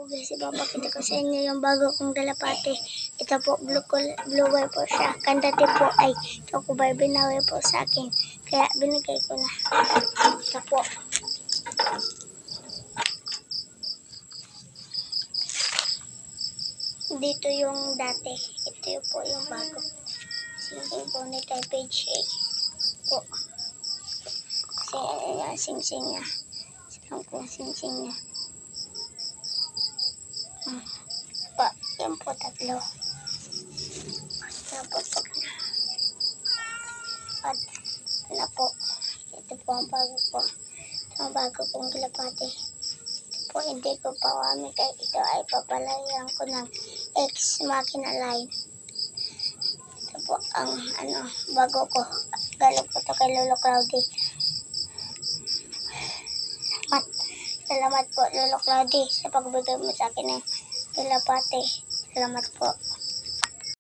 guys, ipapakita ko sa inyo yung bago kong dalapate. Ito po, blue wire po siya. Kandati po ay ito ko ba binawi po sa akin. Kaya binigay ko na. Ito po. Dito yung dati. Ito yung po yung bago. Sing-sing po nito ay page 8 po. Kasi yan, sing-sing niya. Silang po sing-sing niya. Pa, yan po tatlo. Yan po po. At na po. Ito po ang bago po. Ito ang bago pong dalapate. Ito po hindi ko pa kami kaya ito ay papalayan ko ng X Machina line. Ito po ang bago ko. Galing po ito kay Lolo Cloudy. Salamat po Lolo Cloudy sa pagbigay mo sa akin ng dalapate. Salamat po.